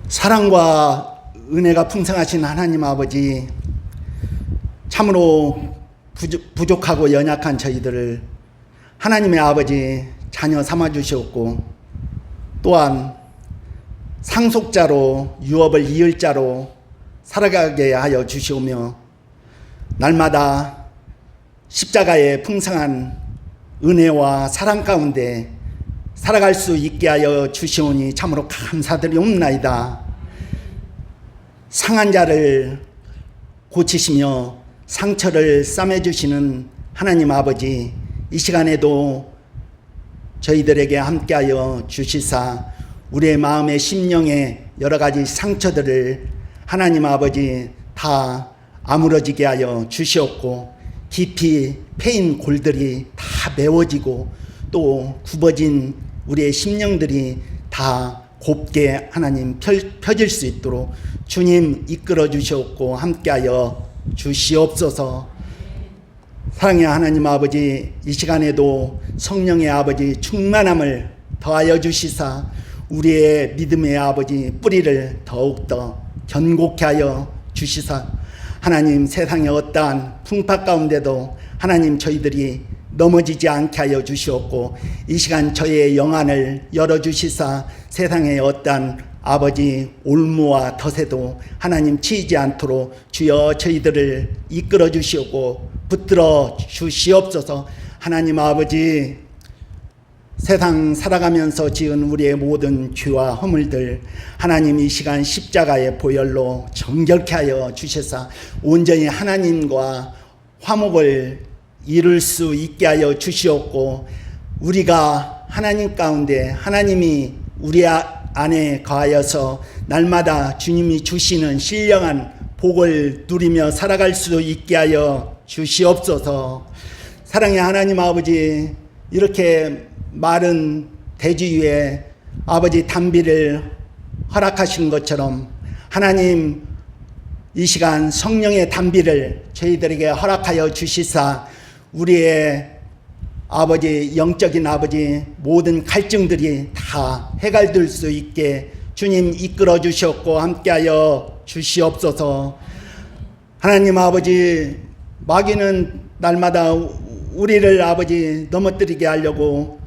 사랑과 은혜가 풍성하신 하나님 아버지, 참으로 부족하고 연약한 저희들을 하나님의 아버지 자녀 삼아 주시었고, 또한 상속자로 유업을 이을 자로 살아가게 하여 주시오며, 날마다 십자가의 풍성한 은혜와 사랑 가운데 살아갈 수 있게 하여 주시오니 참으로 감사드리옵나이다. 상한 자를 고치시며 상처를 싸매주시는 하나님 아버지, 이 시간에도 저희들에게 함께하여 주시사 우리의 마음의 심령의 여러 가지 상처들을 하나님 아버지 다 아물어지게 하여 주시옵고, 깊이 패인 골들이 다 메워지고 또 굽어진 우리의 심령들이 다 곱게 하나님 펴질 수 있도록 주님 이끌어 주시옵고 함께하여 주시옵소서. 사랑의 하나님 아버지, 이 시간에도 성령의 아버지 충만함을 더하여 주시사 우리의 믿음의 아버지 뿌리를 더욱더 견고케 하여 주시사 하나님 세상의 어떠한 풍파 가운데도 하나님 저희들이 넘어지지 않게 하여 주시옵고, 이 시간 저희의 영안을 열어주시사 세상의 어떠한 아버지 올무와 덫에도 하나님 치이지 않도록 주여 저희들을 이끌어 주시옵고 붙들어 주시옵소서. 하나님 아버지, 세상 살아가면서 지은 우리의 모든 죄와 허물들 하나님 이 시간 십자가의 보혈로 정결케 하여 주시사 온전히 하나님과 화목을 이룰 수 있게 하여 주시옵고, 우리가 하나님 가운데 하나님이 우리 안에 거하여서 날마다 주님이 주시는 신령한 복을 누리며 살아갈 수 있게 하여 주시옵소서. 사랑의 하나님 아버지, 이렇게 마른 대지 위에 아버지 단비를 허락하신 것처럼 하나님 이 시간 성령의 단비를 저희들에게 허락하여 주시사 우리의 아버지 영적인 아버지 모든 갈증들이 다 해갈될 수 있게 주님 이끌어 주셨고 함께하여 주시옵소서. 하나님 아버지, 마귀는 날마다 우리를 아버지 넘어뜨리게 하려고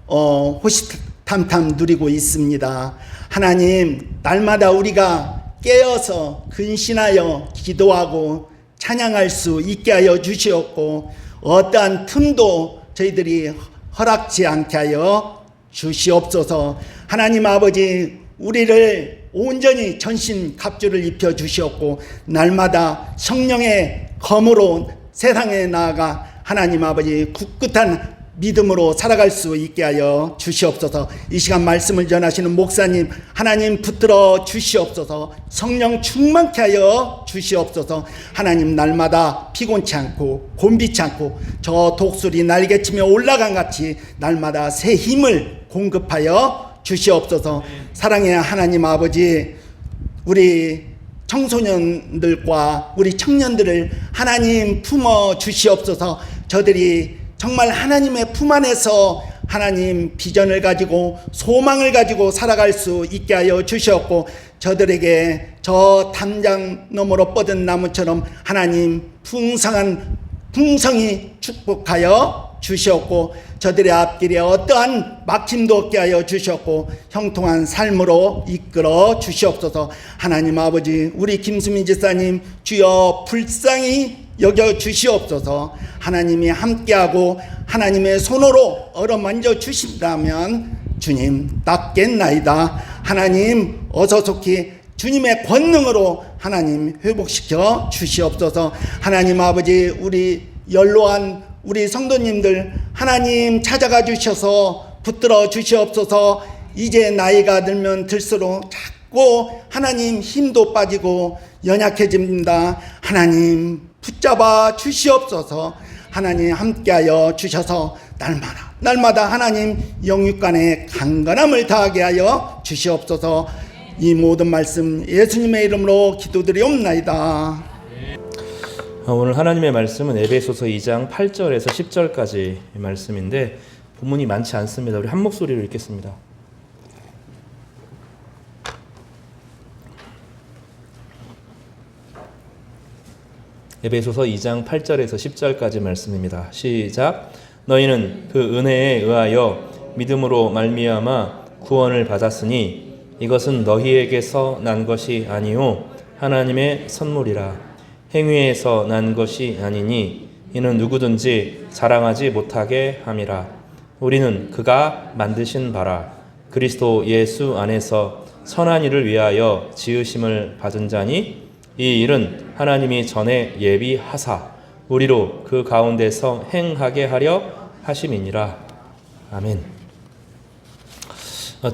호시탐탐 누리고 있습니다. 하나님, 날마다 우리가 깨어서 근신하여 기도하고 찬양할 수 있게 하여 주시옵고, 어떠한 틈도 저희들이 허락지 않게 하여 주시옵소서. 하나님 아버지, 우리를 온전히 전신 갑주를 입혀 주시옵고 날마다 성령의 검으로 세상에 나아가 하나님 아버지 굳굳한 믿음으로 살아갈 수 있게 하여 주시옵소서. 이 시간 말씀을 전하시는 목사님 하나님 붙들어 주시옵소서. 성령 충만케 하여 주시옵소서. 하나님, 날마다 피곤치 않고 곤비치 않고 저 독수리 날개치며 올라간 같이 날마다 새 힘을 공급하여 주시옵소서. 사랑의 하나님 아버지, 우리 청소년들과 우리 청년들을 하나님 품어 주시옵소서. 저들이 정말 하나님의 품 안에서 하나님 비전을 가지고 소망을 가지고 살아갈 수 있게 하여 주셨고, 저들에게 저 담장 너머로 뻗은 나무처럼 하나님 풍성히 축복하여 주셨고, 저들의 앞길에 어떠한 막힘도 없게 하여 주셨고 형통한 삶으로 이끌어 주시옵소서. 하나님 아버지, 우리 김수민 지사님 주여 불쌍히 여겨 주시옵소서. 하나님이 함께하고 하나님의 손으로 어루만져 주신다면 주님 낫겠나이다. 하나님 어서 속히 주님의 권능으로 하나님 회복시켜 주시옵소서. 하나님 아버지, 우리 연로한 우리 성도님들 하나님 찾아가 주셔서 붙들어 주시옵소서. 이제 나이가 들면 들수록 자꾸 하나님 힘도 빠지고 연약해집니다. 하나님 붙잡아 주시옵소서. 하나님 함께하여 주셔서 날마다 하나님 영육간에 강건함을 다하게 하여 주시옵소서. 이 모든 말씀 예수님의 이름으로 기도드리옵나이다. 오늘 하나님의 말씀은 에베소서 2장 8절에서 10절까지 말씀인데 본문이 많지 않습니다. 우리 한 목소리로 읽겠습니다. 에베소서 2장 8절에서 10절까지 말씀입니다. 시작. 너희는 그 은혜에 의하여 믿음으로 말미암아 구원을 받았으니 이것은 너희에게서 난 것이 아니요 하나님의 선물이라. 행위에서 난 것이 아니니 이는 누구든지 자랑하지 못하게 함이라. 우리는 그가 만드신 바라 그리스도 예수 안에서 선한 일을 위하여 지으심을 받은 자니 이 일은 하나님이 전에 예비하사 우리로 그 가운데서 행하게 하려 하심이니라. 아멘.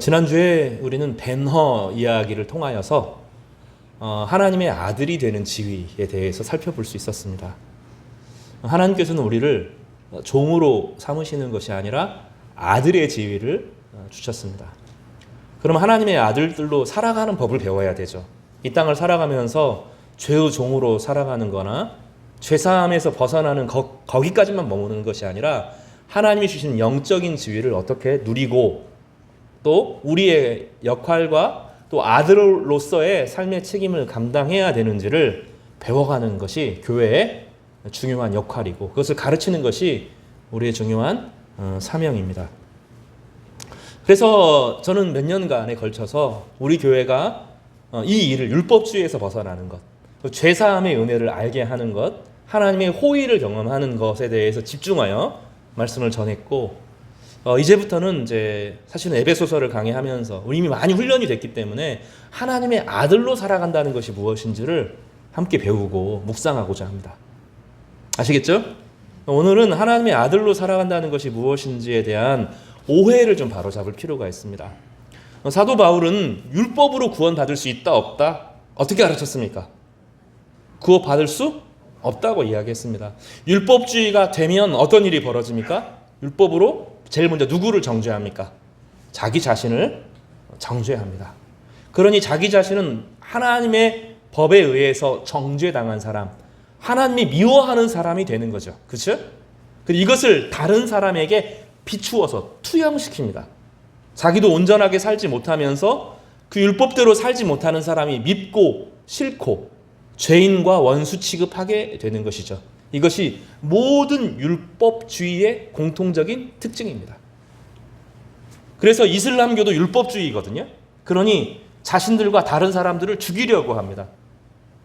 지난주에 우리는 벤허 이야기를 통하여서 하나님의 아들이 되는 지위에 대해서 살펴볼 수 있었습니다. 하나님께서는 우리를 종으로 삼으시는 것이 아니라 아들의 지위를 주셨습니다. 그럼 하나님의 아들들로 살아가는 법을 배워야 되죠. 이 땅을 살아가면서 죄의 종으로 살아가는 거나 죄사함에서 벗어나는 거기까지만 머무는 것이 아니라 하나님이 주신 영적인 지위를 어떻게 누리고 또 우리의 역할과 또 아들로서의 삶의 책임을 감당해야 되는지를 배워가는 것이 교회의 중요한 역할이고 그것을 가르치는 것이 우리의 중요한 사명입니다. 그래서 저는 몇 년간에 걸쳐서 우리 교회가 이 일을 율법주의에서 벗어나는 것, 죄사함의 은혜를 알게 하는 것, 하나님의 호의를 경험하는 것에 대해서 집중하여 말씀을 전했고 이제부터는 이제 사실은 에베소서를 강의하면서 이미 많이 훈련이 됐기 때문에 하나님의 아들로 살아간다는 것이 무엇인지를 함께 배우고 묵상하고자 합니다. 아시겠죠? 오늘은 하나님의 아들로 살아간다는 것이 무엇인지에 대한 오해를 좀 바로잡을 필요가 있습니다. 사도 바울은 율법으로 구원받을 수 있다 없다 어떻게 가르쳤습니까? 구원받을 수 없다고 이야기했습니다. 율법주의가 되면 어떤 일이 벌어집니까? 율법으로 제일 먼저 누구를 정죄합니까? 자기 자신을 정죄합니다. 그러니 자기 자신은 하나님의 법에 의해서 정죄당한 사람, 하나님이 미워하는 사람이 되는 거죠. 그렇죠? 이것을 다른 사람에게 비추어서 투영시킵니다. 자기도 온전하게 살지 못하면서 그 율법대로 살지 못하는 사람이 밉고 싫고 죄인과 원수 취급하게 되는 것이죠. 이것이 모든 율법주의의 공통적인 특징입니다. 그래서 이슬람교도 율법주의거든요. 그러니 자신들과 다른 사람들을 죽이려고 합니다.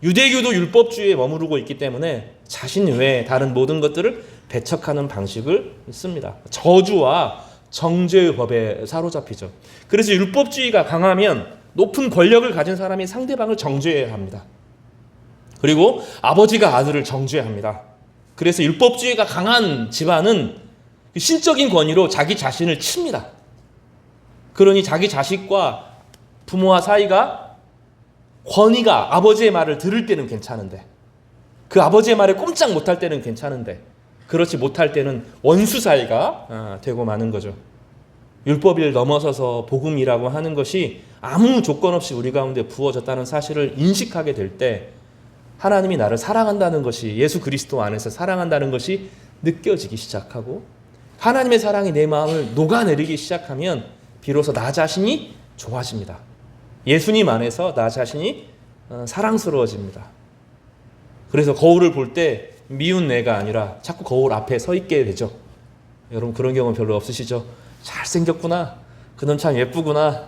유대교도 율법주의에 머무르고 있기 때문에 자신 외에 다른 모든 것들을 배척하는 방식을 씁니다. 저주와 정죄의 법에 사로잡히죠. 그래서 율법주의가 강하면 높은 권력을 가진 사람이 상대방을 정죄해야 합니다. 그리고 아버지가 아들을 정죄합니다. 그래서 율법주의가 강한 집안은 신적인 권위로 자기 자신을 칩니다. 그러니 자기 자식과 부모와 사이가 권위가 아버지의 말을 들을 때는 괜찮은데 그 아버지의 말에 꼼짝 못할 때는 괜찮은데 그렇지 못할 때는 원수 사이가 되고 마는 거죠. 율법을 넘어서서 복음이라고 하는 것이 아무 조건 없이 우리 가운데 부어졌다는 사실을 인식하게 될 때 하나님이 나를 사랑한다는 것이 예수 그리스도 안에서 사랑한다는 것이 느껴지기 시작하고 하나님의 사랑이 내 마음을 녹아내리기 시작하면 비로소 나 자신이 좋아집니다. 예수님 안에서 나 자신이 사랑스러워집니다. 그래서 거울을 볼 때 미운 내가 아니라 자꾸 거울 앞에 서 있게 되죠. 여러분 그런 경험 별로 없으시죠? 잘생겼구나. 그놈 참 예쁘구나.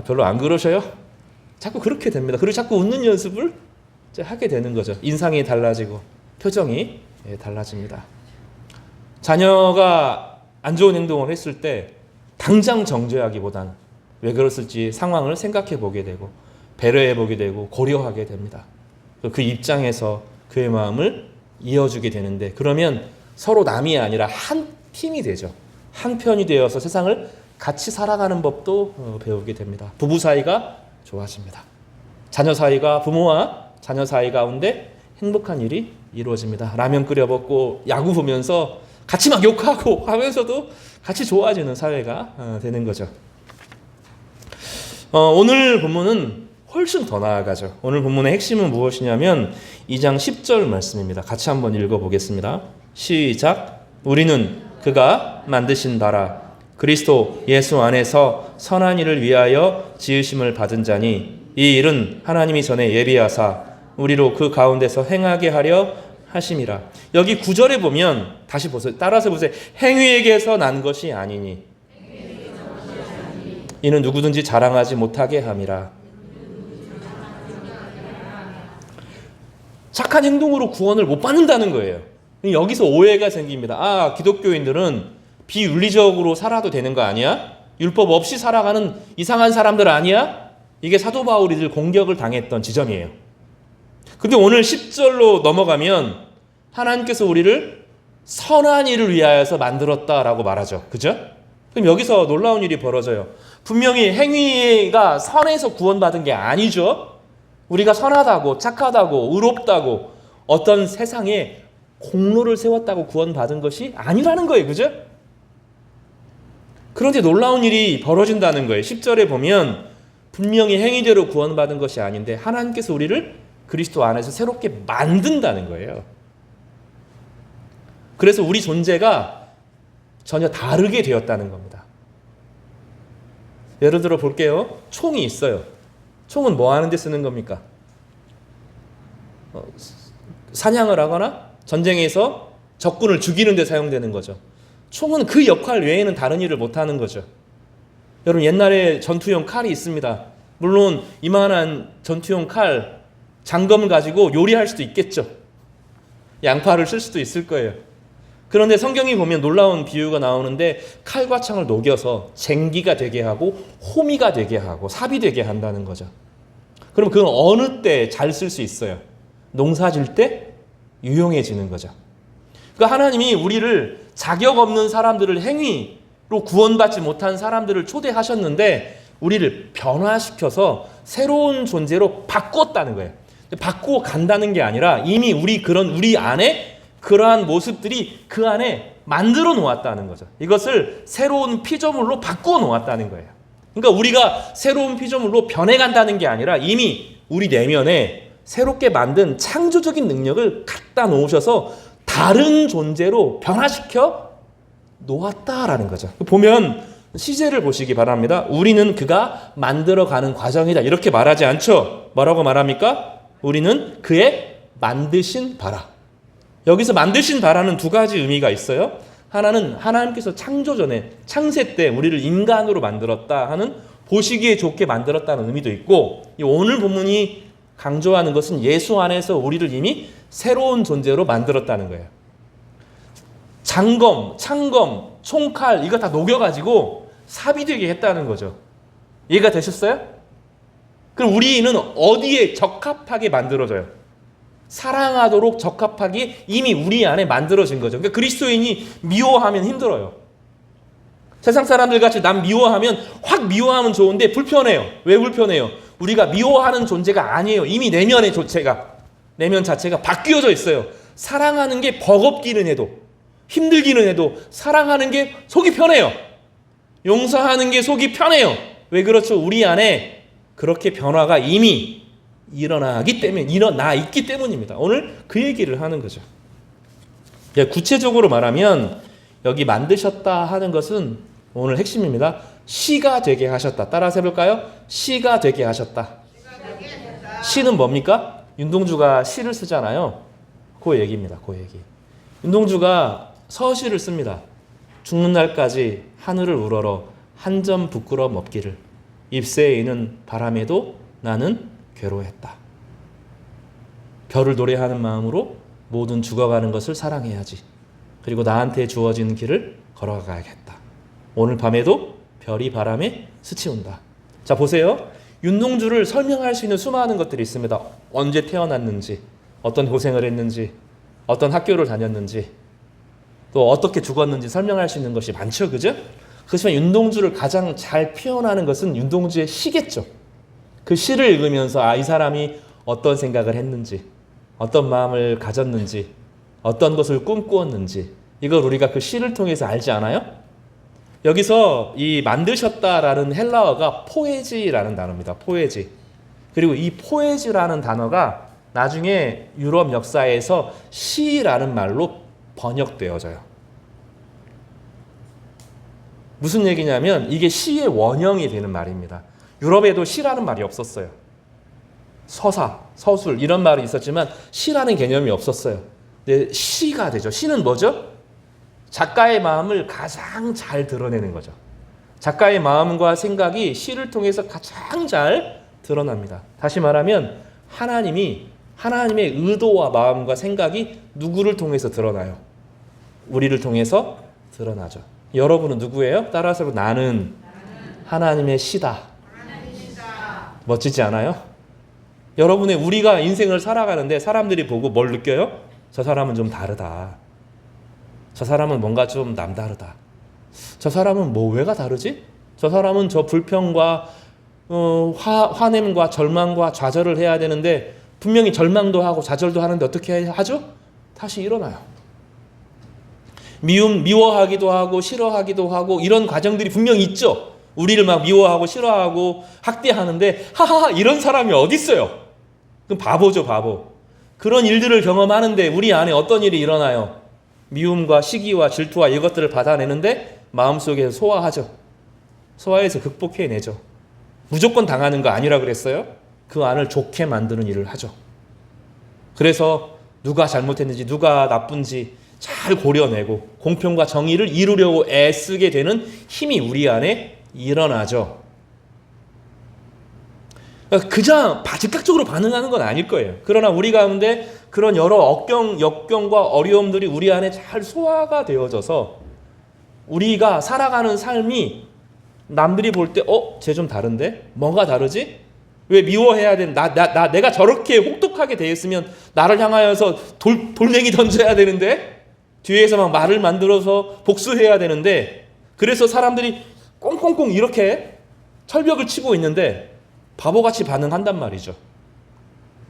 별로 안 그러셔요? 자꾸 그렇게 됩니다. 그리고 자꾸 웃는 연습을 하게 되는 거죠. 인상이 달라지고 표정이 달라집니다. 자녀가 안 좋은 행동을 했을 때 당장 정죄하기보다는 왜 그랬을지 상황을 생각해 보게 되고 배려해 보게 되고 고려하게 됩니다. 그 입장에서 그의 마음을 이어주게 되는데 그러면 서로 남이 아니라 한 팀이 되죠. 한 편이 되어서 세상을 같이 살아가는 법도 배우게 됩니다. 부부 사이가 좋아집니다. 자녀 사이가 부모와 자녀 사이 가운데 행복한 일이 이루어집니다. 라면 끓여 먹고 야구 보면서 같이 막 욕하고 하면서도 같이 좋아지는 사회가 되는 거죠. 오늘 본문은 훨씬 더 나아가죠. 오늘 본문의 핵심은 무엇이냐면 2장 10절 말씀입니다. 같이 한번 읽어보겠습니다. 시작. 우리는 그가 만드신 바라 그리스도 예수 안에서 선한 일을 위하여 지으심을 받은 자니 이 일은 하나님이 전에 예비하사 우리로 그 가운데서 행하게 하려 하심이라. 여기 9절에 보면 다시 보세요. 따라서 보세요. 행위에게서 난 것이 아니니 이는 누구든지 자랑하지 못하게 함이라. 착한 행동으로 구원을 못 받는다는 거예요. 여기서 오해가 생깁니다. 기독교인들은 비윤리적으로 살아도 되는 거 아니야? 율법 없이 살아가는 이상한 사람들 아니야? 이게 사도 바울이 늘 공격을 당했던 지점이에요. 근데 오늘 10절로 넘어가면 하나님께서 우리를 선한 일을 위하여서 만들었다라고 말하죠. 그죠? 그럼 여기서 놀라운 일이 벌어져요. 분명히 행위가 선해서 구원받은 게 아니죠. 우리가 선하다고 착하다고 의롭다고 어떤 세상에 공로를 세웠다고 구원받은 것이 아니라는 거예요. 그죠? 그런데 놀라운 일이 벌어진다는 거예요. 10절에 보면 분명히 행위대로 구원받은 것이 아닌데 하나님께서 우리를 그리스도 안에서 새롭게 만든다는 거예요. 그래서 우리 존재가 전혀 다르게 되었다는 겁니다. 예를 들어 볼게요. 총이 있어요. 총은 뭐 하는 데 쓰는 겁니까? 사냥을 하거나 전쟁에서 적군을 죽이는 데 사용되는 거죠. 총은 그 역할 외에는 다른 일을 못하는 거죠. 여러분 옛날에 전투용 칼이 있습니다. 물론 이만한 전투용 칼 장검을 가지고 요리할 수도 있겠죠. 양파를 쓸 수도 있을 거예요. 그런데 성경이 보면 놀라운 비유가 나오는데 칼과 창을 녹여서 쟁기가 되게 하고 호미가 되게 하고 삽이 되게 한다는 거죠. 그럼 그건 어느 때 잘 쓸 수 있어요? 농사 질 때 유용해지는 거죠. 그러니까 하나님이 우리를 자격 없는 사람들을 행위로 구원받지 못한 사람들을 초대하셨는데 우리를 변화시켜서 새로운 존재로 바꿨다는 거예요. 바꾸어 간다는 게 아니라 이미 우리 안에 그러한 모습들이 그 안에 만들어 놓았다는 거죠. 이것을 새로운 피조물로 바꾸어 놓았다는 거예요. 그러니까 우리가 새로운 피조물로 변해간다는 게 아니라 이미 우리 내면에 새롭게 만든 창조적인 능력을 갖다 놓으셔서 다른 존재로 변화시켜 놓았다라는 거죠. 보면 시제를 보시기 바랍니다. 우리는 그가 만들어가는 과정이다. 이렇게 말하지 않죠. 뭐라고 말합니까? 우리는 그의 만드신 바라. 여기서 만드신 바라는 두 가지 의미가 있어요. 하나는 하나님께서 창조 전에 창세 때 우리를 인간으로 만들었다 하는 보시기에 좋게 만들었다는 의미도 있고 오늘 본문이 강조하는 것은 예수 안에서 우리를 이미 새로운 존재로 만들었다는 거예요. 장검, 창검, 총칼 이거 다 녹여가지고 삽이 되게 했다는 거죠. 이해가 되셨어요? 그럼 우리는 어디에 적합하게 만들어져요? 사랑하도록 적합하게 이미 우리 안에 만들어진 거죠. 그러니까 그리스도인이 미워하면 힘들어요. 세상 사람들 같이 남 미워하면 확 미워하면 좋은데 불편해요. 왜 불편해요? 우리가 미워하는 존재가 아니에요. 이미 내면 자체가 바뀌어져 있어요. 사랑하는 게 버겁기는 해도 힘들기는 해도 사랑하는 게 속이 편해요. 용서하는 게 속이 편해요. 왜 그렇죠? 우리 안에 그렇게 변화가 이미 일어나 있기 때문입니다. 오늘 그 얘기를 하는 거죠. 구체적으로 말하면 여기 만드셨다 하는 것은 오늘 핵심입니다. 시가 되게 하셨다. 따라서 해볼까요? 시가 되게 하셨다. 시는 뭡니까? 윤동주가 시를 쓰잖아요. 그 얘기입니다. 그 얘기. 윤동주가 서시를 씁니다. 죽는 날까지 하늘을 우러러 한 점 부끄럼 없기를 잎새에 있는 바람에도 나는 괴로워했다. 별을 노래하는 마음으로 모든 죽어가는 것을 사랑해야지. 그리고 나한테 주어진 길을 걸어가야겠다. 오늘 밤에도 별이 바람에 스치운다. 자 보세요. 윤동주를 설명할 수 있는 수많은 것들이 있습니다. 언제 태어났는지, 어떤 고생을 했는지, 어떤 학교를 다녔는지, 또 어떻게 죽었는지 설명할 수 있는 것이 많죠. 그죠? 그렇지만 윤동주를 가장 잘 표현하는 것은 윤동주의 시겠죠. 그 시를 읽으면서 이 사람이 어떤 생각을 했는지, 어떤 마음을 가졌는지, 어떤 것을 꿈꾸었는지 이걸 우리가 그 시를 통해서 알지 않아요? 여기서 이 만드셨다라는 헬라어가 포에지라는 단어입니다. 포에지. 그리고 이 포에지라는 단어가 나중에 유럽 역사에서 시라는 말로 번역되어져요. 무슨 얘기냐면 이게 시의 원형이 되는 말입니다. 유럽에도 시라는 말이 없었어요. 서사, 서술 이런 말이 있었지만 시라는 개념이 없었어요. 근데 시가 되죠. 시는 뭐죠? 작가의 마음을 가장 잘 드러내는 거죠. 작가의 마음과 생각이 시를 통해서 가장 잘 드러납니다. 다시 말하면 하나님의 의도와 마음과 생각이 누구를 통해서 드러나요? 우리를 통해서 드러나죠. 여러분은 누구예요? 따라서 나는 하나님의 시다. 멋지지 않아요? 여러분의 우리가 인생을 살아가는데 사람들이 보고 뭘 느껴요? 저 사람은 좀 다르다. 저 사람은 뭔가 좀 남다르다. 저 사람은 왜가 다르지? 저 사람은 저 불평과 화냄과 절망과 좌절을 해야 되는데 분명히 절망도 하고 좌절도 하는데 어떻게 하죠? 다시 일어나요. 미워하기도 하고 싫어하기도 하고 이런 과정들이 분명히 있죠. 우리를 막 미워하고 싫어하고 학대하는데 하하하 이런 사람이 어디 있어요? 그럼 바보죠, 바보. 그런 일들을 경험하는데 우리 안에 어떤 일이 일어나요? 미움과 시기와 질투와 이것들을 받아내는데 마음속에서 소화하죠. 소화해서 극복해내죠. 무조건 당하는 거 아니라 그랬어요? 그 안을 좋게 만드는 일을 하죠. 그래서 누가 잘못했는지 누가 나쁜지 잘 고려내고 공평과 정의를 이루려고 애쓰게 되는 힘이 우리 안에 일어나죠. 그냥 즉각적으로 반응하는 건 아닐 거예요. 그러나 우리 가운데 그런 여러 역경과 어려움들이 우리 안에 잘 소화가 되어져서 우리가 살아가는 삶이 남들이 볼 때 쟤 좀 다른데? 뭐가 다르지? 왜 미워해야 되는 내가 저렇게 혹독하게 대했으면 나를 향하여서 돌멩이 던져야 되는데 뒤에서 막 말을 만들어서 복수해야 되는데 그래서 사람들이 꽁꽁꽁 이렇게 철벽을 치고 있는데 바보같이 반응한단 말이죠.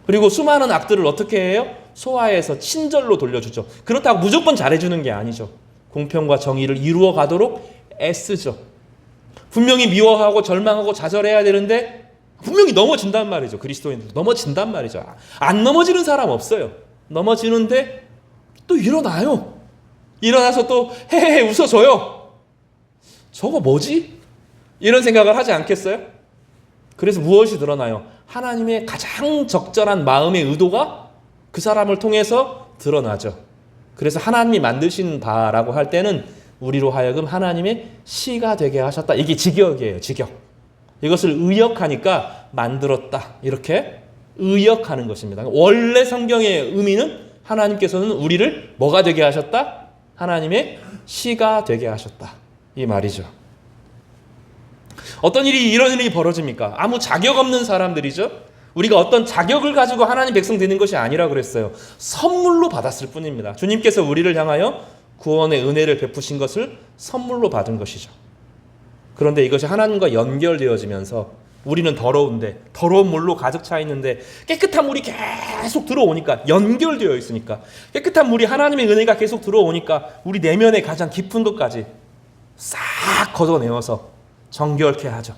그리고 수많은 악들을 어떻게 해요? 소화해서 친절로 돌려주죠. 그렇다고 무조건 잘해주는 게 아니죠. 공평과 정의를 이루어 가도록 애쓰죠. 분명히 미워하고 절망하고 좌절해야 되는데 분명히 넘어진단 말이죠. 그리스도인들 넘어진단 말이죠. 안 넘어지는 사람 없어요. 넘어지는데 또 일어나요. 일어나서 또 헤헤헤 웃어줘요. 저거 뭐지? 이런 생각을 하지 않겠어요? 그래서 무엇이 드러나요? 하나님의 가장 적절한 마음의 의도가 그 사람을 통해서 드러나죠. 그래서 하나님이 만드신 바라고 할 때는 우리로 하여금 하나님의 시가 되게 하셨다. 이게 직역이에요. 직역. 이것을 의역하니까 만들었다. 이렇게 의역하는 것입니다. 원래 성경의 의미는 하나님께서는 우리를 뭐가 되게 하셨다? 하나님의 시가 되게 하셨다. 이 말이죠. 어떤 이런 일이 벌어집니까? 아무 자격 없는 사람들이죠. 우리가 어떤 자격을 가지고 하나님 백성 되는 것이 아니라 그랬어요. 선물로 받았을 뿐입니다. 주님께서 우리를 향하여 구원의 은혜를 베푸신 것을 선물로 받은 것이죠. 그런데 이것이 하나님과 연결되어지면서 우리는 더러운데 더러운 물로 가득 차 있는데 깨끗한 물이 계속 들어오니까 연결되어 있으니까 깨끗한 물이 하나님의 은혜가 계속 들어오니까 우리 내면의 가장 깊은 것까지 싹 걷어내어서 정결케 하죠.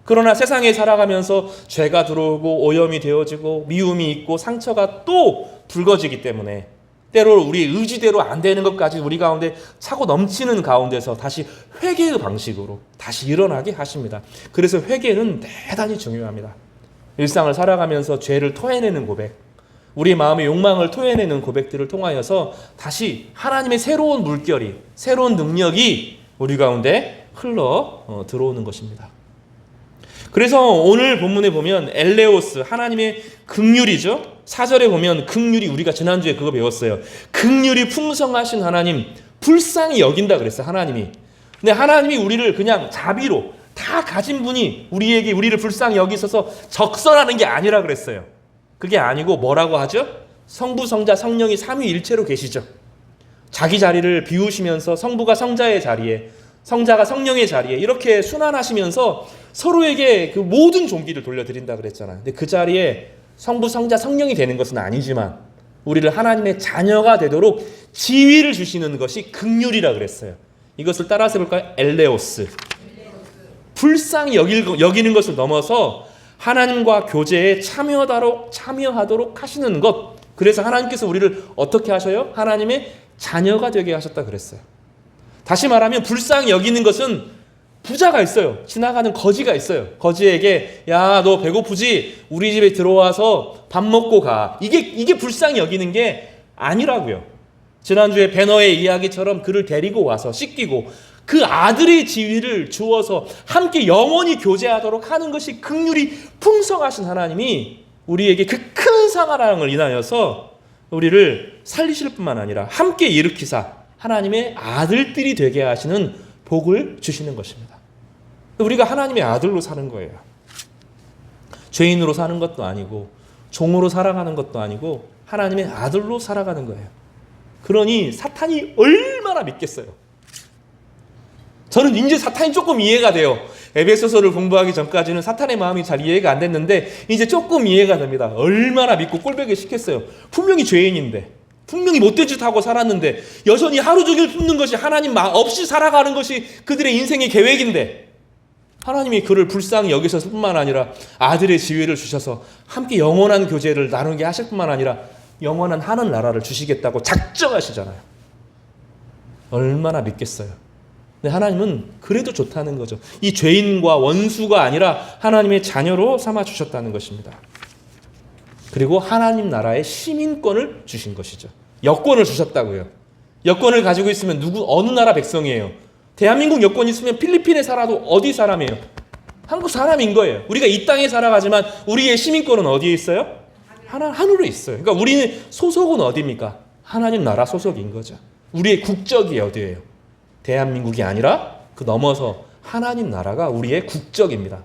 그러나 세상에 살아가면서 죄가 들어오고 오염이 되어지고 미움이 있고 상처가 또 불거지기 때문에 때로 우리 의지대로 안 되는 것까지 우리 가운데 차고 넘치는 가운데서 다시 회개의 방식으로 다시 일어나게 하십니다. 그래서 회개는 대단히 중요합니다. 일상을 살아가면서 죄를 토해내는 고백, 우리 마음의 욕망을 토해내는 고백들을 통하여서 다시 하나님의 새로운 물결이, 새로운 능력이 우리 가운데 흘러 들어오는 것입니다. 그래서 오늘 본문에 보면 엘레오스, 하나님의 긍휼이죠. 4절에 보면 긍휼이, 우리가 지난주에 그거 배웠어요. 긍휼이 풍성하신 하나님, 불쌍히 여긴다 그랬어요. 하나님이. 근데 하나님이 우리를 그냥 자비로 다 가진 분이 우리를 불쌍히 여기셔서 적선하는 게 아니라 그랬어요. 그게 아니고 뭐라고 하죠? 성부, 성자, 성령이 삼위일체로 계시죠. 자기 자리를 비우시면서 성부가 성자의 자리에, 성자가 성령의 자리에 이렇게 순환하시면서 서로에게 그 모든 존귀를 돌려드린다 그랬잖아요. 근데 그 자리에 성부, 성자, 성령이 되는 것은 아니지만 우리를 하나님의 자녀가 되도록 지위를 주시는 것이 긍휼이라 그랬어요. 이것을 따라서 해볼까요? 엘레오스. 불쌍히 여기는 것을 넘어서 하나님과 교제에 참여하도록 하시는 것. 그래서 하나님께서 우리를 어떻게 하셔요? 하나님의 자녀가 되게 하셨다 그랬어요. 다시 말하면 불쌍히 여기는 것은 부자가 있어요. 지나가는 거지가 있어요. 거지에게 야, 너 배고프지? 우리 집에 들어와서 밥 먹고 가. 이게 불쌍히 여기는 게 아니라고요. 지난주에 배너의 이야기처럼 그를 데리고 와서 씻기고 그 아들의 지위를 주어서 함께 영원히 교제하도록 하는 것이 긍휼이 풍성하신 하나님이 우리에게 그 큰 사랑을 인하여서 우리를 살리실 뿐만 아니라 함께 일으키사 하나님의 아들들이 되게 하시는 복을 주시는 것입니다. 우리가 하나님의 아들로 사는 거예요. 죄인으로 사는 것도 아니고 종으로 살아가는 것도 아니고 하나님의 아들로 살아가는 거예요. 그러니 사탄이 얼마나 믿겠어요. 저는 이제 사탄이 조금 이해가 돼요. 에베소서를 공부하기 전까지는 사탄의 마음이 잘 이해가 안 됐는데 이제 조금 이해가 됩니다. 얼마나 믿고 꼴보기 싫겠어요. 분명히 죄인인데, 분명히 못된 짓 하고 살았는데 여전히 하루 종일 품는 것이 하나님 없이 살아가는 것이 그들의 인생의 계획인데 하나님이 그를 불쌍히 여기셨을 뿐만 아니라 아들의 지위를 주셔서 함께 영원한 교제를 나누게 하실 뿐만 아니라 영원한 하늘나라를 주시겠다고 작정하시잖아요. 얼마나 믿겠어요. 근데 하나님은 그래도 좋다는 거죠. 이 죄인과 원수가 아니라 하나님의 자녀로 삼아 주셨다는 것입니다. 그리고 하나님 나라의 시민권을 주신 것이죠. 여권을 주셨다고요. 여권을 가지고 있으면 어느 나라 백성이에요? 대한민국 여권 있으면 필리핀에 살아도 어디 사람이에요? 한국 사람인 거예요. 우리가 이 땅에 살아가지만 우리의 시민권은 어디에 있어요? 하늘에 있어요. 그러니까 우리는 소속은 어디입니까? 하나님 나라 소속인 거죠. 우리의 국적이 어디예요? 대한민국이 아니라 그 넘어서 하나님 나라가 우리의 국적입니다.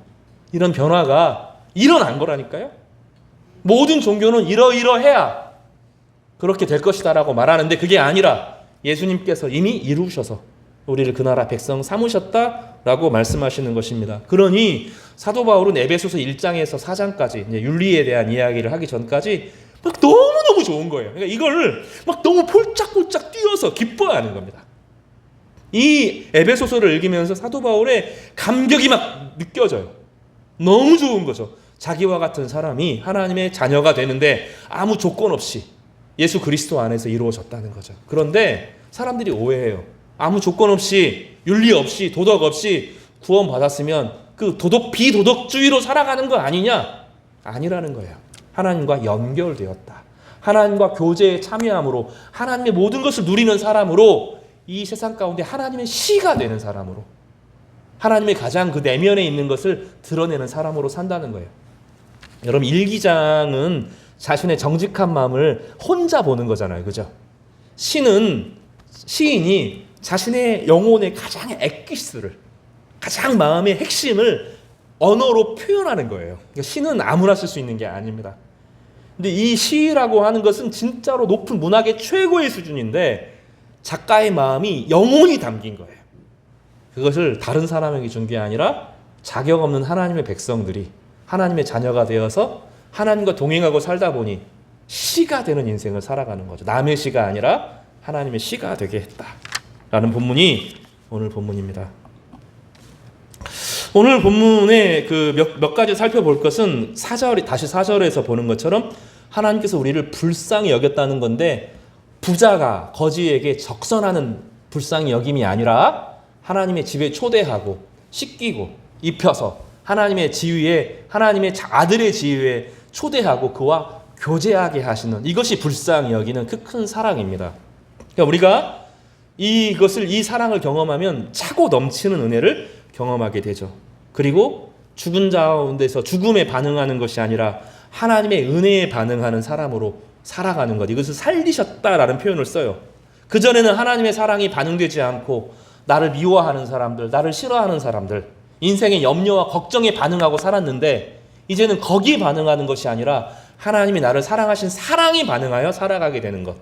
이런 변화가 일어난 거라니까요. 모든 종교는 이러이러해야 그렇게 될 것이다라고 말하는데 그게 아니라 예수님께서 이미 이루셔서 우리를 그 나라 백성 삼으셨다라고 말씀하시는 것입니다. 그러니 사도 바울은 에베소서 1장에서 4장까지 이제 윤리에 대한 이야기를 하기 전까지 막 너무너무 좋은 거예요. 그러니까 이걸 막 너무 폴짝폴짝 뛰어서 기뻐하는 겁니다. 이 에베소서를 읽으면서 사도 바울의 감격이 막 느껴져요. 너무 좋은 거죠. 자기와 같은 사람이 하나님의 자녀가 되는데 아무 조건 없이 예수 그리스도 안에서 이루어졌다는 거죠. 그런데 사람들이 오해해요. 아무 조건 없이 윤리 없이 도덕 없이 구원받았으면 그 비도덕주의로 살아가는 거 아니냐? 아니라는 거예요. 하나님과 연결되었다. 하나님과 교제에 참여함으로 하나님의 모든 것을 누리는 사람으로 이 세상 가운데 하나님의 시가 되는 사람으로 하나님의 가장 그 내면에 있는 것을 드러내는 사람으로 산다는 거예요. 여러분 일기장은 자신의 정직한 마음을 혼자 보는 거잖아요. 그죠? 시인이 자신의 영혼의 가장 엑기스를 가장 마음의 핵심을 언어로 표현하는 거예요. 그러니까 시는 아무나 쓸 수 있는 게 아닙니다. 근데 이 시라고 하는 것은 진짜로 높은 문학의 최고의 수준인데 작가의 마음이 영혼이 담긴 거예요. 그것을 다른 사람에게 준 게 아니라 자격 없는 하나님의 백성들이 하나님의 자녀가 되어서 하나님과 동행하고 살다 보니 시가 되는 인생을 살아가는 거죠. 남의 시가 아니라 하나님의 시가 되게 했다라는 본문이 오늘 본문입니다. 오늘 본문의 그 몇 가지 살펴볼 것은 다시 4절에서 보는 것처럼 하나님께서 우리를 불쌍히 여겼다는 건데 부자가 거지에게 적선하는 불쌍히 여김이 아니라 하나님의 집에 초대하고 씻기고 입혀서 하나님의 지위에 하나님의 아들의 지위에 초대하고 그와 교제하게 하시는 이것이 불쌍히 여기는 그 큰 사랑입니다. 그러니까 우리가 이 사랑을 경험하면 차고 넘치는 은혜를 경험하게 되죠. 그리고 죽은 가운데서 죽음에 반응하는 것이 아니라 하나님의 은혜에 반응하는 사람으로 살아가는 것. 이것을 살리셨다라는 표현을 써요. 그전에는 하나님의 사랑이 반응되지 않고 나를 미워하는 사람들, 나를 싫어하는 사람들, 인생의 염려와 걱정에 반응하고 살았는데 이제는 거기에 반응하는 것이 아니라 하나님이 나를 사랑하신 사랑에 반응하여 살아가게 되는 것.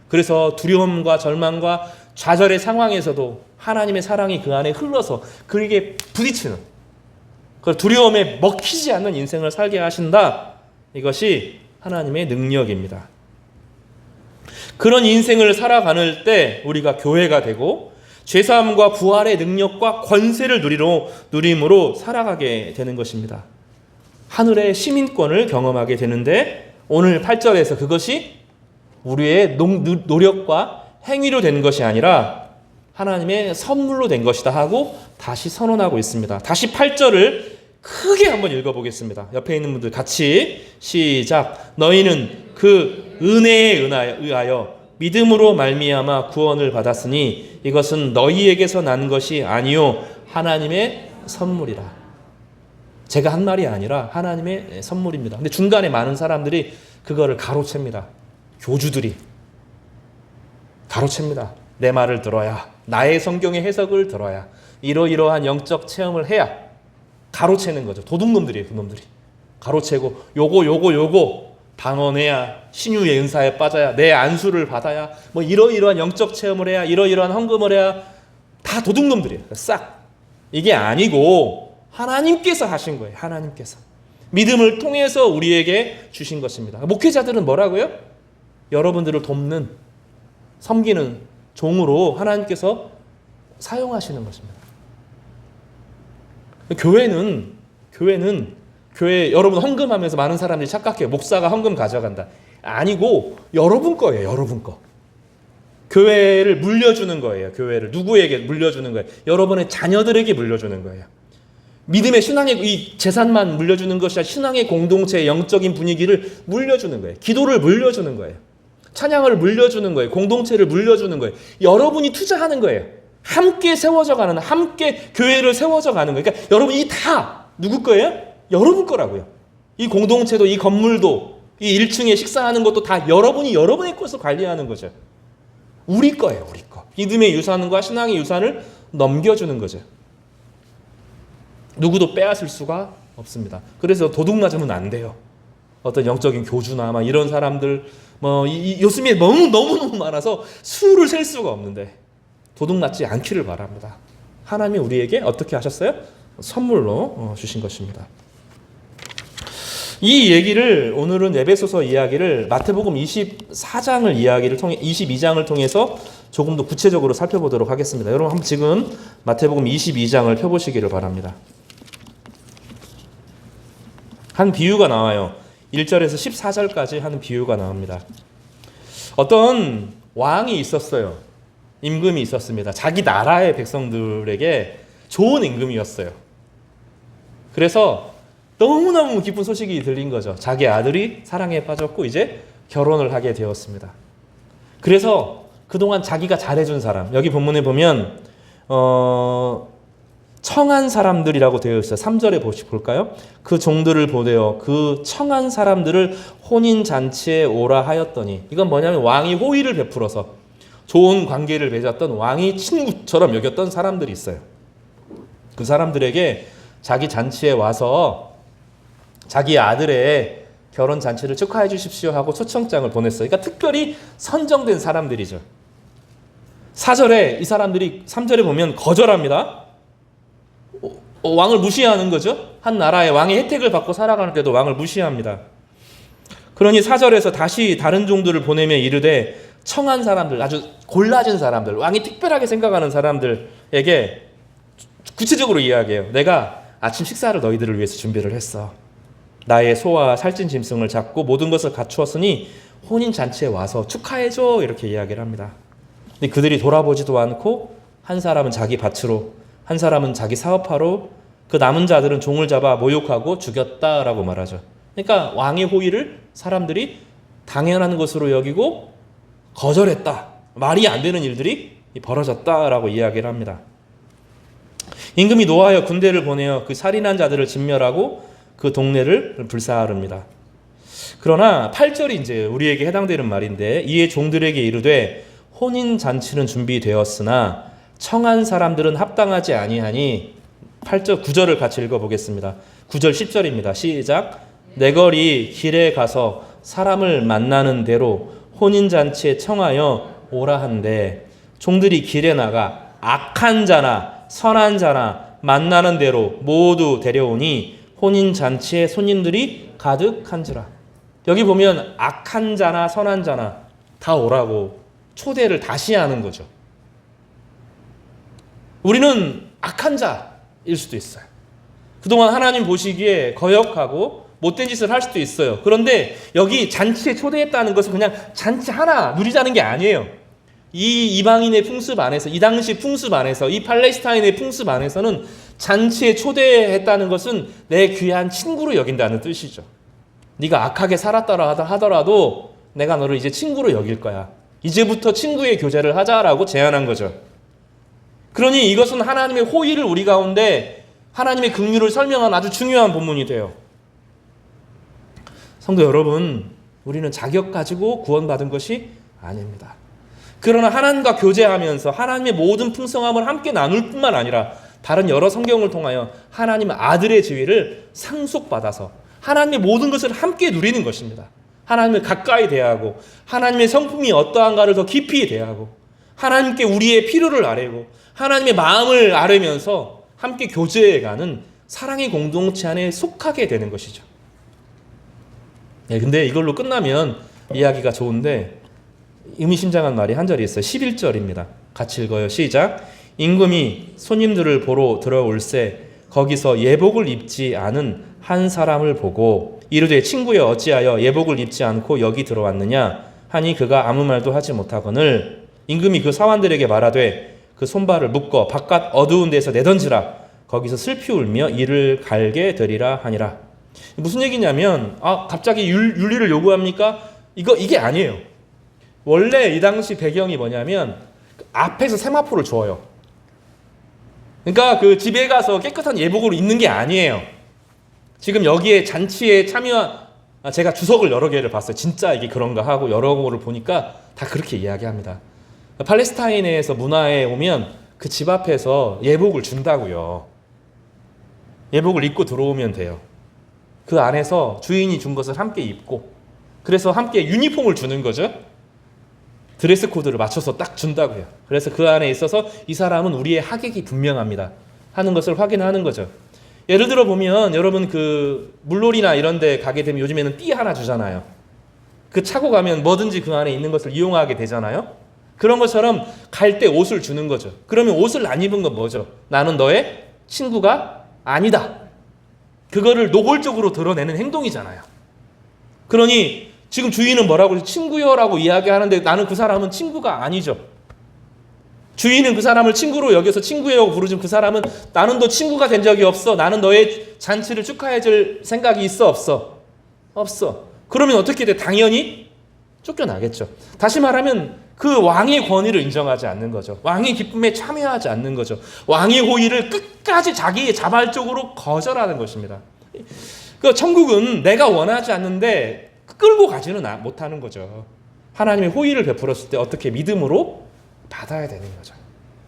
그래서 두려움과 절망과 좌절의 상황에서도 하나님의 사랑이 그 안에 흘러서 그에게 부딪히는 그 두려움에 먹히지 않는 인생을 살게 하신다. 이것이 하나님의 능력입니다. 그런 인생을 살아가는 때 우리가 교회가 되고 죄사함과 부활의 능력과 권세를 누림으로 살아가게 되는 것입니다. 하늘의 시민권을 경험하게 되는데 오늘 8절에서 그것이 우리의 노력과 행위로 된 것이 아니라 하나님의 선물로 된 것이다 하고 다시 선언하고 있습니다. 다시 8절을 크게 한번 읽어보겠습니다. 옆에 있는 분들 같이 시작. 너희는 그 은혜에 의하여 믿음으로 말미암아 구원을 받았으니 이것은 너희에게서 난 것이 아니요 하나님의 선물이라. 제가 한 말이 아니라 하나님의 선물입니다. 근데 중간에 많은 사람들이 그거를 가로챕니다. 교주들이 가로챕니다. 내 말을 들어야, 나의 성경의 해석을 들어야, 이러이러한 영적 체험을 해야. 가로채는 거죠. 도둑놈들이에요. 그놈들이 가로채고 요거 방언해야, 신유의 은사에 빠져야, 내 안수를 받아야, 뭐 이러이러한 영적 체험을 해야, 이러이러한 헌금을 해야. 다 도둑놈들이에요. 싹. 이게 아니고 하나님께서 하신 거예요. 하나님께서 믿음을 통해서 우리에게 주신 것입니다. 목회자들은 뭐라고요? 여러분들을 돕는, 섬기는 종으로 하나님께서 사용하시는 것입니다. 교회 여러분 헌금하면서 많은 사람들이 착각해요. 목사가 헌금 가져간다. 아니고 여러분 거예요. 여러분 거. 교회를 물려주는 거예요. 교회를 누구에게 물려주는 거예요? 여러분의 자녀들에게 물려주는 거예요. 믿음의 신앙의 이 재산만 물려주는 것이 아니라 신앙의 공동체의 영적인 분위기를 물려주는 거예요. 기도를 물려주는 거예요. 찬양을 물려주는 거예요. 공동체를 물려주는 거예요. 여러분이 투자하는 거예요. 함께 세워져 가는, 함께 교회를 세워져 가는 거예요. 그러니까 여러분 이 다 누구 거예요? 여러분 거라고요. 이 공동체도, 이 건물도, 이 1층에 식사하는 것도 다 여러분의 것을 관리하는 거죠. 우리 거예요. 우리 거. 믿음의 유산과 신앙의 유산을 넘겨주는 거죠. 누구도 빼앗을 수가 없습니다. 그래서 도둑 맞으면 안 돼요. 어떤 영적인 교주나 막 이런 사람들 요즘에 너무 많아서 수를 셀 수가 없는데 도둑 맞지 않기를 바랍니다. 하나님이 우리에게 어떻게 하셨어요? 선물로 주신 것입니다. 이 얘기를 오늘은 에베소서 이야기를 마태복음 24장을 이야기를 통해 22장을 통해서 조금 더 구체적으로 살펴보도록 하겠습니다. 여러분 한번 지금 마태복음 22장을 펴보시기를 바랍니다. 한 비유가 나와요. 1절에서 14절까지 하는 비유가 나옵니다. 어떤 왕이 있었어요. 임금이 있었습니다. 자기 나라의 백성들에게 좋은 임금이었어요. 그래서 너무너무 기쁜 소식이 들린 거죠. 자기 아들이 사랑에 빠졌고 이제 결혼을 하게 되었습니다. 그래서 그동안 자기가 잘해준 사람, 여기 본문에 보면 청한 사람들이라고 되어 있어요. 3절에 볼까요? 그 종들을 보내어 그 청한 사람들을 혼인잔치에 오라 하였더니, 이건 뭐냐면 왕이 호의를 베풀어서 좋은 관계를 맺었던, 왕이 친구처럼 여겼던 사람들이 있어요. 그 사람들에게 자기 잔치에 와서 자기 아들의 결혼 잔치를 축하해 주십시오 하고 초청장을 보냈어요. 그러니까 특별히 선정된 사람들이죠. 4절에 이 사람들이 3절에 보면 거절합니다. 왕을 무시하는 거죠. 한 나라의 왕의 혜택을 받고 살아가는 때도 왕을 무시합니다. 그러니 4절에서 다시 다른 종들을 보내며 이르되 청한 사람들, 아주 골라진 사람들, 왕이 특별하게 생각하는 사람들에게 구체적으로 이야기해요. 내가 아침 식사를 너희들을 위해서 준비를 했어. 나의 소와 살찐 짐승을 잡고 모든 것을 갖추었으니 혼인잔치에 와서 축하해줘, 이렇게 이야기를 합니다. 근데 그들이 돌아보지도 않고 한 사람은 자기 밭으로, 한 사람은 자기 사업하러, 그 남은 자들은 종을 잡아 모욕하고 죽였다라고 말하죠. 그러니까 왕의 호의를 사람들이 당연한 것으로 여기고 거절했다. 말이 안 되는 일들이 벌어졌다라고 이야기를 합니다. 임금이 노하여 군대를 보내어 그 살인한 자들을 진멸하고 그 동네를 불사릅니다. 그러나 8절이 이제 우리에게 해당되는 말인데, 이에 종들에게 이르되 혼인 잔치는 준비되었으나 청한 사람들은 합당하지 아니하니, 8절 9절을 같이 읽어보겠습니다. 9절 10절입니다. 시작. 내 거리 길에 가서 사람을 만나는 대로 혼인 잔치에 청하여 오라 한데, 종들이 길에 나가 악한 자나 선한 자나 만나는 대로 모두 데려오니 혼인 잔치에 손님들이 가득한지라. 여기 보면 악한 자나 선한 자나 다 오라고 초대를 다시 하는 거죠. 우리는 악한 자일 수도 있어요. 그동안 하나님 보시기에 거역하고 못된 짓을 할 수도 있어요. 그런데 여기 잔치에 초대했다는 것은 그냥 잔치 하나 누리자는 게 아니에요. 이 이방인의 풍습 안에서, 이 당시 풍습 안에서, 이 팔레스타인의 풍습 안에서는 잔치에 초대했다는 것은 내 귀한 친구로 여긴다는 뜻이죠. 네가 악하게 살았더라 하더라도 내가 너를 이제 친구로 여길 거야. 이제부터 친구의 교제를 하자라고 제안한 거죠. 그러니 이것은 하나님의 호의를 우리 가운데 하나님의 긍휼을 설명한 아주 중요한 본문이 돼요. 성도 여러분, 우리는 자격 가지고 구원받은 것이 아닙니다. 그러나 하나님과 교제하면서 하나님의 모든 풍성함을 함께 나눌 뿐만 아니라 다른 여러 성경을 통하여 하나님 아들의 지위를 상속받아서 하나님의 모든 것을 함께 누리는 것입니다. 하나님을 가까이 대하고 하나님의 성품이 어떠한가를 더 깊이 대하고 하나님께 우리의 필요를 아뢰고 하나님의 마음을 아뢰면서 함께 교제해가는 사랑의 공동체 안에 속하게 되는 것이죠. 근데 이걸로 끝나면 이야기가 좋은데 의미심장한 말이 한 절이 있어요. 11절입니다. 같이 읽어요. 시작. 임금이 손님들을 보러 들어올새 거기서 예복을 입지 않은 한 사람을 보고 이르되 친구여 어찌하여 예복을 입지 않고 여기 들어왔느냐 하니 그가 아무 말도 하지 못하거늘 임금이 그 사환들에게 말하되 그 손발을 묶어 바깥 어두운 데서 내던지라 거기서 슬피 울며 이를 갈게 되리라 하니라. 무슨 얘기냐면 갑자기 윤리를 요구합니까? 이게 아니에요. 원래 이 당시 배경이 뭐냐면 앞에서 세마포를 줘요. 그러니까 그 집에 가서 깨끗한 예복으로 입는 게 아니에요. 지금 여기에 잔치에 참여한 제가 주석을 여러 개를 봤어요. 진짜 이게 그런가 하고 여러 거를 보니까 다 그렇게 이야기합니다. 팔레스타인에서 문화에 오면 그 집 앞에서 예복을 준다고요. 예복을 입고 들어오면 돼요. 그 안에서 주인이 준 것을 함께 입고 그래서 함께 유니폼을 주는 거죠. 드레스 코드를 맞춰서 딱 준다고요. 그래서 그 안에 있어서 이 사람은 우리의 하객이 분명합니다 하는 것을 확인하는 거죠. 예를 들어 보면 여러분 그 물놀이나 이런 데 가게 되면 요즘에는 띠 하나 주잖아요. 그 차고 가면 뭐든지 그 안에 있는 것을 이용하게 되잖아요. 그런 것처럼 갈 때 옷을 주는 거죠. 그러면 옷을 안 입은 건 뭐죠? 나는 너의 친구가 아니다. 그거를 노골적으로 드러내는 행동이잖아요. 그러니 지금 주인은 뭐라고 그러지? 친구여라고 이야기하는데 나는 그 사람은 친구가 아니죠. 주인은 그 사람을 친구로 여겨서 친구여라고 부르지만 그 사람은 나는 너 친구가 된 적이 없어. 나는 너의 잔치를 축하해줄 생각이 있어 없어? 없어. 그러면 어떻게 돼? 당연히 쫓겨나겠죠. 다시 말하면 그 왕의 권위를 인정하지 않는 거죠. 왕의 기쁨에 참여하지 않는 거죠. 왕의 호의를 끝까지 자기의 자발적으로 거절하는 것입니다. 그 천국은 내가 원하지 않는데 끌고 가지는 못하는 거죠. 하나님의 호의를 베풀었을 때 어떻게 믿음으로 받아야 되는 거죠.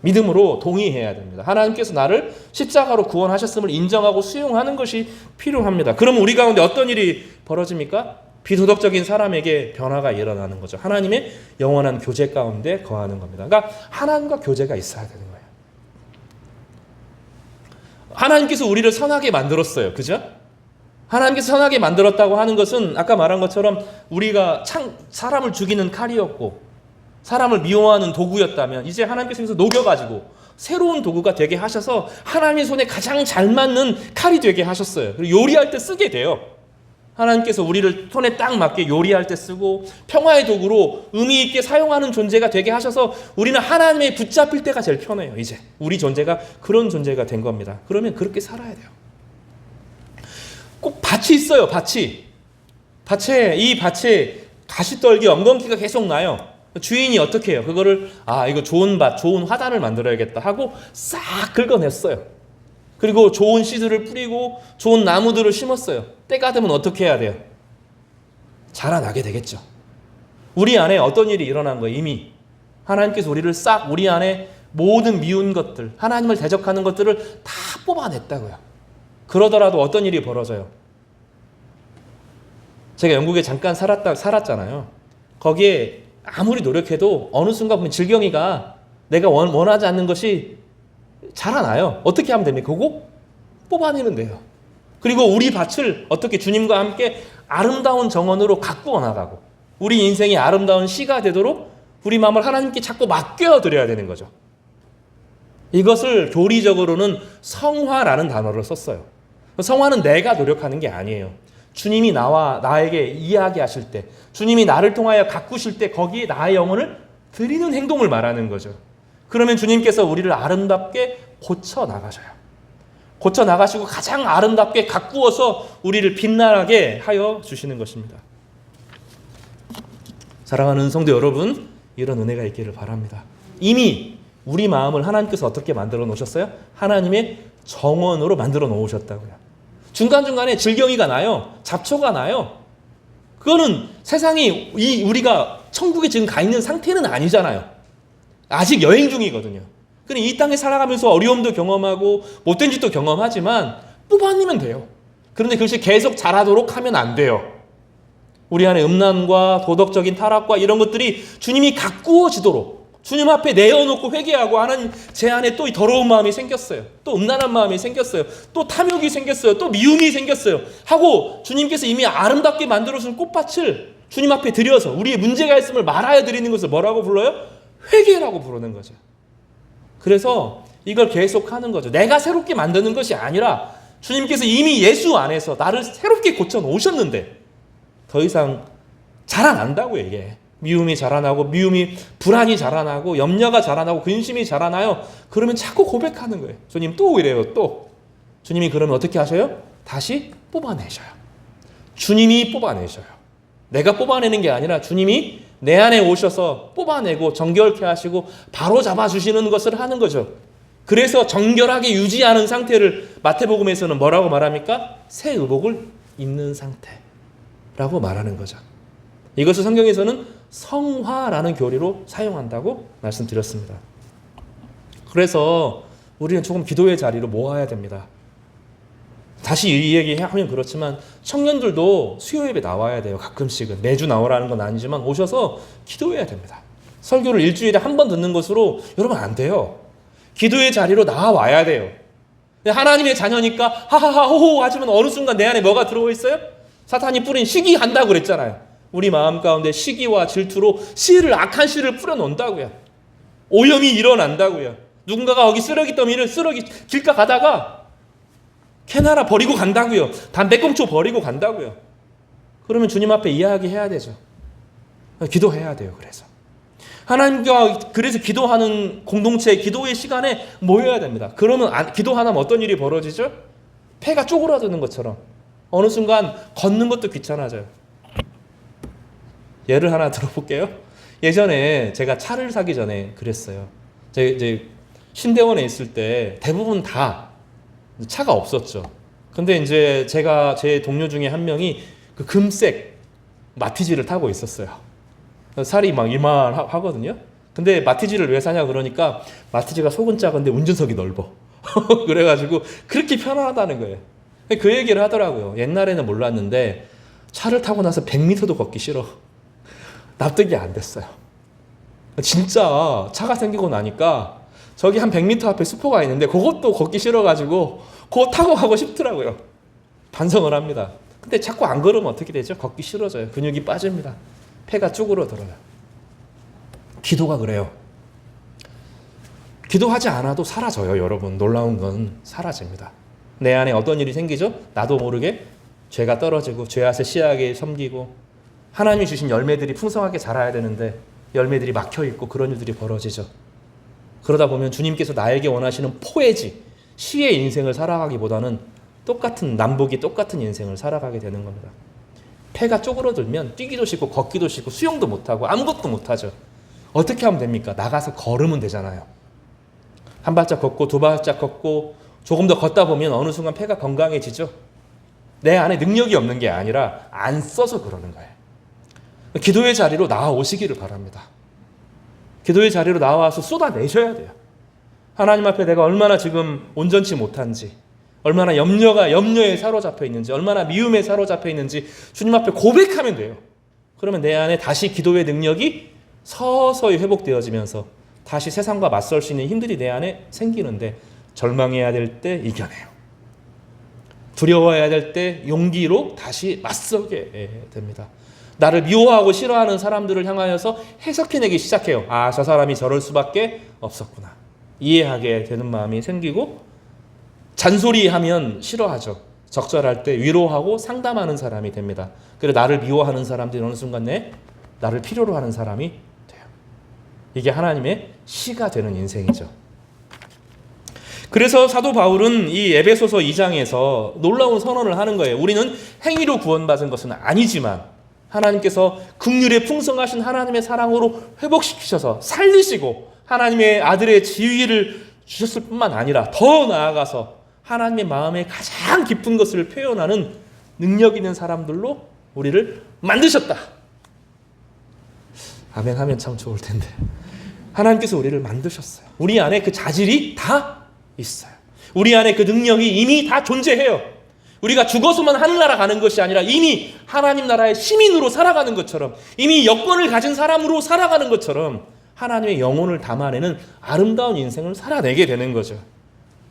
믿음으로 동의해야 됩니다. 하나님께서 나를 십자가로 구원하셨음을 인정하고 수용하는 것이 필요합니다. 그럼 우리 가운데 어떤 일이 벌어집니까? 비도덕적인 사람에게 변화가 일어나는 거죠. 하나님의 영원한 교제 가운데 거하는 겁니다. 그러니까 하나님과 교제가 있어야 되는 거예요. 하나님께서 우리를 선하게 만들었어요. 그죠? 하나님께서 선하게 만들었다고 하는 것은 아까 말한 것처럼 우리가 사람을 죽이는 칼이었고 사람을 미워하는 도구였다면 이제 하나님께서 여기서 녹여가지고 새로운 도구가 되게 하셔서 하나님의 손에 가장 잘 맞는 칼이 되게 하셨어요. 그리고 요리할 때 쓰게 돼요. 하나님께서 우리를 손에 딱 맞게 요리할 때 쓰고 평화의 도구로 의미 있게 사용하는 존재가 되게 하셔서 우리는 하나님의 붙잡힐 때가 제일 편해요. 이제 우리 존재가 그런 존재가 된 겁니다. 그러면 그렇게 살아야 돼요. 꼭 밭이 있어요. 밭이. 이 밭에 가시떨기 엉겅퀴가 계속 나요. 주인이 어떻게 해요? 그거를 이거 좋은 밭, 좋은 화단을 만들어야겠다 하고 싹 긁어냈어요. 그리고 좋은 씨들을 뿌리고 좋은 나무들을 심었어요. 때가 되면 어떻게 해야 돼요? 자라나게 되겠죠. 우리 안에 어떤 일이 일어난 거예요? 이미 하나님께서 우리 안에 모든 미운 것들, 하나님을 대적하는 것들을 다 뽑아냈다고요. 그러더라도 어떤 일이 벌어져요? 제가 영국에 잠깐 살았잖아요. 거기에 아무리 노력해도 어느 순간 보면 질경이가 내가 원하지 않는 것이 자라나요. 어떻게 하면 됩니까? 그거 뽑아내면 돼요. 그리고 우리 밭을 어떻게 주님과 함께 아름다운 정원으로 가꾸어 나가고 우리 인생이 아름다운 시가 되도록 우리 마음을 하나님께 자꾸 맡겨드려야 되는 거죠. 이것을 교리적으로는 성화라는 단어를 썼어요. 성화는 내가 노력하는 게 아니에요. 주님이 나에게 이야기하실 때, 주님이 나를 통하여 가꾸실 때 거기에 나의 영혼을 드리는 행동을 말하는 거죠. 그러면 주님께서 우리를 아름답게 고쳐 나가셔요. 고쳐 나가시고 가장 아름답게 가꾸어서 우리를 빛나게 하여 주시는 것입니다. 사랑하는 성도 여러분, 이런 은혜가 있기를 바랍니다. 이미 우리 마음을 하나님께서 어떻게 만들어 놓으셨어요? 하나님의 정원으로 만들어 놓으셨다고요. 중간중간에 질경이가 나요. 잡초가 나요. 그거는 세상이 우리가 천국에 지금 가 있는 상태는 아니잖아요. 아직 여행 중이거든요. 그러니 이 땅에 살아가면서 어려움도 경험하고 못된 짓도 경험하지만 뽑아내면 돼요. 그런데 그것이 계속 자라도록 하면 안 돼요. 우리 안에 음란과 도덕적인 타락과 이런 것들이 주님이 가꾸어지도록 주님 앞에 내어놓고 회개하고 하는 제 안에 또 이 더러운 마음이 생겼어요. 또 음란한 마음이 생겼어요. 또 탐욕이 생겼어요. 또 미움이 생겼어요. 하고 주님께서 이미 아름답게 만들어준 꽃밭을 주님 앞에 드려서 우리의 문제가 있음을 말하여 드리는 것을 뭐라고 불러요? 회개라고 부르는 거죠. 그래서 이걸 계속하는 거죠. 내가 새롭게 만드는 것이 아니라 주님께서 이미 예수 안에서 나를 새롭게 고쳐 놓으셨는데 더 이상 자라난다고요. 이게 미움이 자라나고 불안이 자라나고 염려가 자라나고 근심이 자라나요. 그러면 자꾸 고백하는 거예요. 주님 또 이래요. 또 주님이 그러면 어떻게 하셔요? 다시 뽑아내셔요. 주님이 뽑아내셔요. 내가 뽑아내는 게 아니라 주님이 내 안에 오셔서 뽑아내고 정결케 하시고 바로 잡아주시는 것을 하는 거죠. 그래서 정결하게 유지하는 상태를 마태복음에서는 뭐라고 말합니까? 새 의복을 입는 상태라고 말하는 거죠. 이것을 성경에서는 성화라는 교리로 사용한다고 말씀드렸습니다. 그래서 우리는 조금 기도의 자리로 모아야 됩니다. 다시 이 얘기하면 그렇지만 청년들도 수요 예배 나와야 돼요. 가끔씩은. 매주 나오라는 건 아니지만 오셔서 기도해야 됩니다. 설교를 일주일에 한 번 듣는 것으로 여러분 안 돼요. 기도의 자리로 나와야 돼요. 하나님의 자녀니까 하하하 호호 하지만 어느 순간 내 안에 뭐가 들어와 있어요? 사탄이 뿌린 시기한다고 그랬잖아요. 우리 마음 가운데 시기와 질투로 악한 씨를 뿌려놓는다고요. 오염이 일어난다고요. 누군가가 거기 쓰레기 길가 가다가 캔 하나 버리고 간다고요. 담배꽁초 버리고 간다고요. 그러면 주님 앞에 이야기해야 되죠. 기도해야 돼요. 그래서 하나님과 그래서 기도하는 공동체 기도의 시간에 모여야 됩니다. 그러면 기도 하나면 어떤 일이 벌어지죠? 폐가 쪼그라드는 것처럼 어느 순간 걷는 것도 귀찮아져요. 예를 하나 들어볼게요. 예전에 제가 차를 사기 전에 그랬어요. 이제 신대원에 있을 때 대부분 다 차가 없었죠. 근데 이제 제 동료 중에 한 명이 그 금색 마티즈를 타고 있었어요. 살이 막 이만하거든요. 근데 마티즈를 왜 사냐 그러니까 마티즈가 속은 작은데 운전석이 넓어. 그래가지고 그렇게 편안하다는 거예요. 그 얘기를 하더라고요. 옛날에는 몰랐는데 차를 타고 나서 100m도 걷기 싫어. 납득이 안 됐어요. 진짜 차가 생기고 나니까 저기 한 100m 앞에 수포가 있는데 그것도 걷기 싫어가지고 그거 타고 가고 싶더라고요. 반성을 합니다. 근데 자꾸 안 걸으면 어떻게 되죠? 걷기 싫어져요. 근육이 빠집니다. 폐가 쭈그러들어요. 기도가 그래요. 기도하지 않아도 사라져요. 여러분 놀라운 건 사라집니다. 내 안에 어떤 일이 생기죠? 나도 모르게 죄가 떨어지고 죄앗의 씨앗이 섬기고 하나님이 주신 열매들이 풍성하게 자라야 되는데 열매들이 막혀있고 그런 일들이 벌어지죠. 그러다 보면 주님께서 나에게 원하시는 포에지 시의 인생을 살아가기보다는 남북이 똑같은 인생을 살아가게 되는 겁니다. 폐가 쪼그러들면 뛰기도 싫고 걷기도 싫고 수영도 못하고 아무것도 못하죠. 어떻게 하면 됩니까? 나가서 걸으면 되잖아요. 한 발짝 걷고 두 발짝 걷고 조금 더 걷다 보면 어느 순간 폐가 건강해지죠. 내 안에 능력이 없는 게 아니라 안 써서 그러는 거예요. 기도의 자리로 나와오시기를 바랍니다. 기도의 자리로 나와서 쏟아내셔야 돼요. 하나님 앞에 내가 얼마나 지금 온전치 못한지, 얼마나 염려에 사로잡혀 있는지, 얼마나 미움에 사로잡혀 있는지 주님 앞에 고백하면 돼요. 그러면 내 안에 다시 기도의 능력이 서서히 회복되어지면서 다시 세상과 맞설 수 있는 힘들이 내 안에 생기는데 절망해야 될 때 이겨내요. 두려워해야 될 때 용기로 다시 맞서게 됩니다. 나를 미워하고 싫어하는 사람들을 향하여서 해석해내기 시작해요. 아, 저 사람이 저럴 수밖에 없었구나. 이해하게 되는 마음이 생기고 잔소리하면 싫어하죠. 적절할 때 위로하고 상담하는 사람이 됩니다. 그래서 나를 미워하는 사람들이 어느 순간 나를 필요로 하는 사람이 돼요. 이게 하나님의 시가 되는 인생이죠. 그래서 사도 바울은 이 에베소서 2장에서 놀라운 선언을 하는 거예요. 우리는 행위로 구원받은 것은 아니지만 하나님께서 긍휼에 풍성하신 하나님의 사랑으로 회복시키셔서 살리시고 하나님의 아들의 지위를 주셨을 뿐만 아니라 더 나아가서 하나님의 마음에 가장 깊은 것을 표현하는 능력 있는 사람들로 우리를 만드셨다. 아멘 하면 참 좋을 텐데. 하나님께서 우리를 만드셨어요. 우리 안에 그 자질이 다 있어요. 우리 안에 그 능력이 이미 다 존재해요. 우리가 죽어서만 하늘나라 가는 것이 아니라 이미 하나님 나라의 시민으로 살아가는 것처럼, 이미 여권을 가진 사람으로 살아가는 것처럼 하나님의 영혼을 담아내는 아름다운 인생을 살아내게 되는 거죠.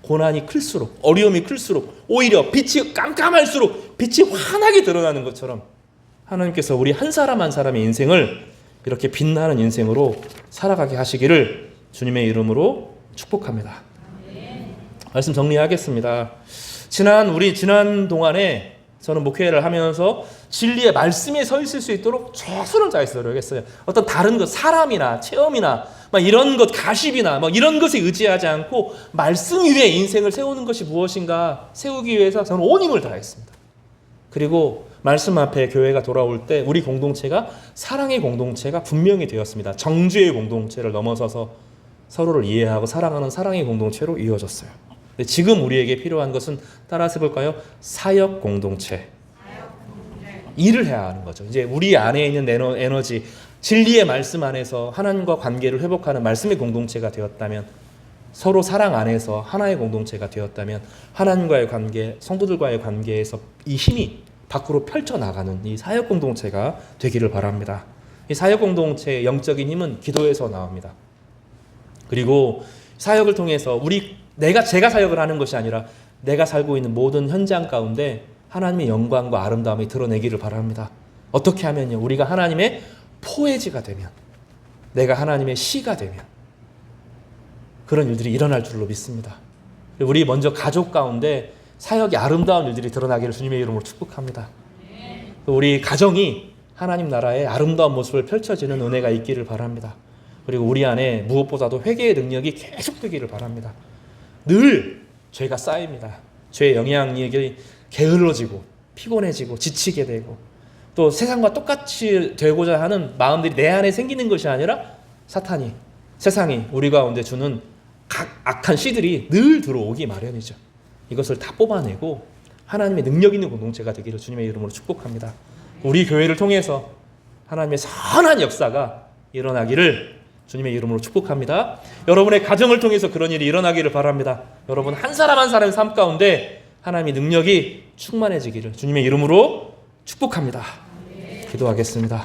고난이 클수록, 어려움이 클수록, 오히려 빛이 깜깜할수록 빛이 환하게 드러나는 것처럼 하나님께서 우리 한 사람 한 사람의 인생을 이렇게 빛나는 인생으로 살아가게 하시기를 주님의 이름으로 축복합니다. 말씀 정리하겠습니다. 지난 동안에 저는 목회를 하면서 진리의 말씀에 서 있을 수 있도록 최선을 다해서 노력했어요. 어떤 다른 것, 사람이나 체험이나 막 이런 것, 가십이나 막 이런 것에 의지하지 않고 말씀 위에 인생을 세우는 것이 무엇인가 세우기 위해서 저는 온 힘을 다했습니다. 그리고 말씀 앞에 교회가 돌아올 때 우리 공동체가 사랑의 공동체가 분명히 되었습니다. 정죄의 공동체를 넘어서서 서로를 이해하고 사랑하는 사랑의 공동체로 이어졌어요. 근데 지금 우리에게 필요한 것은 따라서 해볼까요? 사역 공동체. 일을 해야 하는 거죠. 이제 우리 안에 있는 에너지, 진리의 말씀 안에서 하나님과 관계를 회복하는 말씀의 공동체가 되었다면, 서로 사랑 안에서 하나의 공동체가 되었다면 하나님과의 관계, 성도들과의 관계에서 이 힘이 밖으로 펼쳐나가는 이 사역 공동체가 되기를 바랍니다. 이 사역 공동체의 영적인 힘은 기도에서 나옵니다. 그리고 사역을 통해서 제가 사역을 하는 것이 아니라 내가 살고 있는 모든 현장 가운데 하나님의 영광과 아름다움이 드러내기를 바랍니다. 어떻게 하면요? 우리가 하나님의 포회지가 되면, 내가 하나님의 시가 되면 그런 일들이 일어날 줄로 믿습니다. 우리 먼저 가족 가운데 사역의 아름다운 일들이 드러나기를 주님의 이름으로 축복합니다. 우리 가정이 하나님 나라의 아름다운 모습을 펼쳐지는 은혜가 있기를 바랍니다. 그리고 우리 안에 무엇보다도 회개의 능력이 계속되기를 바랍니다. 늘 죄가 쌓입니다. 죄의 영향력이 게을러지고 피곤해지고 지치게 되고, 또 세상과 똑같이 되고자 하는 마음들이 내 안에 생기는 것이 아니라 사탄이, 세상이 우리 가운데 주는 각 악한 씨들이 늘 들어오기 마련이죠. 이것을 다 뽑아내고 하나님의 능력 있는 공동체가 되기를 주님의 이름으로 축복합니다. 우리 교회를 통해서 하나님의 선한 역사가 일어나기를 주님의 이름으로 축복합니다. 여러분의 가정을 통해서 그런 일이 일어나기를 바랍니다. 여러분 한 사람 한 사람의 삶 가운데 하나님의 능력이 충만해지기를 주님의 이름으로 축복합니다. 기도하겠습니다.